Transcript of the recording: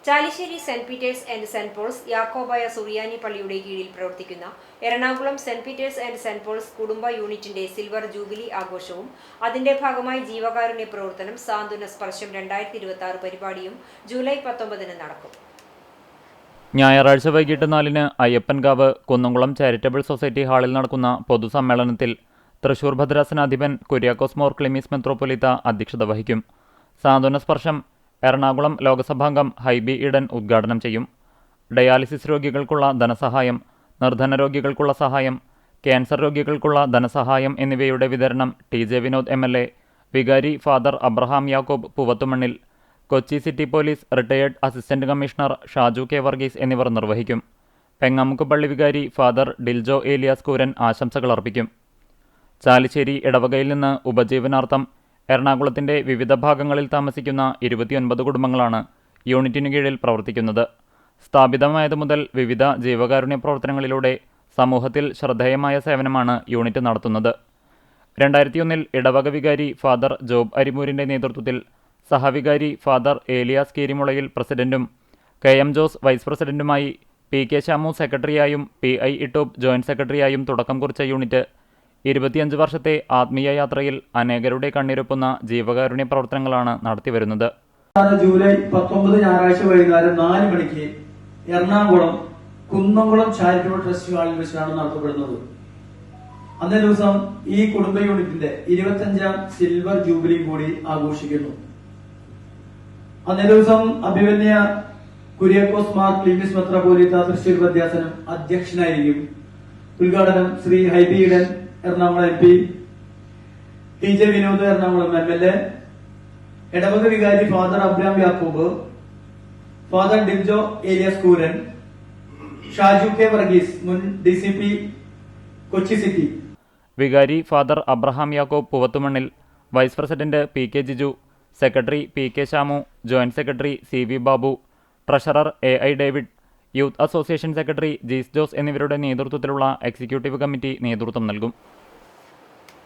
Chalissery saint Peter's and saint Paul's Yakobaya Suriyani പള്ളിയുടെ കീഴിൽ പ്രവർത്തിക്കുന്ന Ernakulam saint Peter's and saint Paul's കുടുംബ യൂണിറ്റിന്റെ സിൽവർ ജൂബിലി ആഘോഷവും അതിന്റെ ഭാഗമായി ജീവകാരുണ്യ പ്രവർത്തനം സാന്ത്വന സ്പർശം 2026 പരിപാടിയും ജൂലൈ 19 നടക്കും. ഞായറാഴ്ച വൈകിട്ട് 4 അയ്യപ്പൻകാവ് കുന്നംകുളം ചാരിറ്റബിൾ സൊസൈറ്റി ഹാളിൽ നടക്കുന്ന പൊതുസമ്മേളനത്തിൽ തൃശൂർ ഭദ്രാസനാധിപൻ കുര്യാക്കോസ് മോർ ക്ലിമീസ് മെത്രോപ്പൊലീത്ത അധ്യക്ഷത വഹിക്കും. സാന്ത്വന സ്പർശം എറണാകുളം ലോകസഭാംഗം ഹൈബി ഈഡൻ ഉദ്ഘാടനം ചെയ്യും. ഡയാലിസിസ് രോഗികൾക്കുള്ള ധനസഹായം, നിർധന രോഗികൾക്കുള്ള സഹായം, ക്യാൻസർ രോഗികൾക്കുള്ള ധനസഹായം എന്നിവയുടെ വിതരണം TJ വിനോദ് MLA, വികാരി father Abraham Yakob Poovathumannil, Kochi city police retired assistant commissioner Shaju K Varghese എന്നിവർ നിർവഹിക്കും. പെങ്ങാമുക്ക് പള്ളി വികാരി ഫാദർ ഡിൽജോ ഏലിയാസ് കൂരൻ ആശംസകൾ അർപ്പിക്കും. ചാലിശ്ശേരി ഇടവകയിൽ നിന്ന് ഉപജീവനാർത്ഥം എറണാകുളത്തിന്റെ വിവിധ ഭാഗങ്ങളിൽ താമസിക്കുന്ന 29 കുടുംബങ്ങളാണ് യൂണിറ്റിനു കീഴിൽ പ്രവർത്തിക്കുന്നത്. സ്ഥാപിതമായതു മുതൽ വിവിധ ജീവകാരുണ്യ പ്രവർത്തനങ്ങളിലൂടെ സമൂഹത്തിൽ ശ്രദ്ധേയമായ സേവനമാണ് യൂണിറ്റ് നടത്തുന്നത്. 2001 ഇടവക വികാരി ഫാദർ ജോബ് അരിമൂരിന്റെ നേതൃത്വത്തിൽ സഹവികാരി ഫാദർ ഏലിയാസ് കീരിമുളയിൽ പ്രസിഡന്റും KM ജോസ് വൈസ് പ്രസിഡന്റുമായി PK ശാമു സെക്രട്ടറിയായും PI ഇട്ടൂബ് ജോയിന്റ് സെക്രട്ടറിയായും തുടക്കം കുറിച്ച യൂണിറ്റ് 25 വർഷത്തെ ആത്മീയ യാത്രയിൽ അനേകരുടെ കണ്ണീരൊപ്പുന്ന ജീവകാരുണ്യ പ്രവർത്തനങ്ങളാണ് നടത്തിവരുന്നത്. ജൂലൈ 19 ഞായറാഴ്ച വൈകുന്നേരം 4 മണിക്ക് എറണാകുളം കുന്നംകുളം ചാരിറ്റബിൾ ട്രസ്റ്റ് ഹാളിൽ വെച്ചാണ് നടത്തപ്പെടുന്നത്. അന്നേ ദിവസം ഈ കുടുംബ യൂണിറ്റിന്റെ 25ാം സിൽവർ ജൂബിലി കൂടി ആഘോഷിക്കുന്നു. അന്നേ ദിവസം അഭിമന്യ കുര്യാക്കോസ് മാർ ക്ലിമീസ് മെത്രോപ്പൊലീത്ത തൃശൂർ ഭദ്രാസനം അധ്യക്ഷനായിരിക്കും. ഉദ്ഘാടനം Shri Hibi Eden Ernakulam MP, TJ Vinod Ernakulam MLA, ഇടവക വികാരി father Abraham Yakob, father Diljo Elias Kooran, Shaju K Varghese മുൻ DCP കൊച്ചി സിറ്റി, വികാരി father Abraham Yakob Poovathumannil, vice president PK Jiju, secretary PK Shamu, joint secretary CV Babu, treasurer AI David, youth association secretary Jees Jose എന്നിവരുടെ നേതൃത്വത്തിലുള്ള എക്സിക്യൂട്ടീവ് കമ്മിറ്റി നേതൃത്വം നൽകും.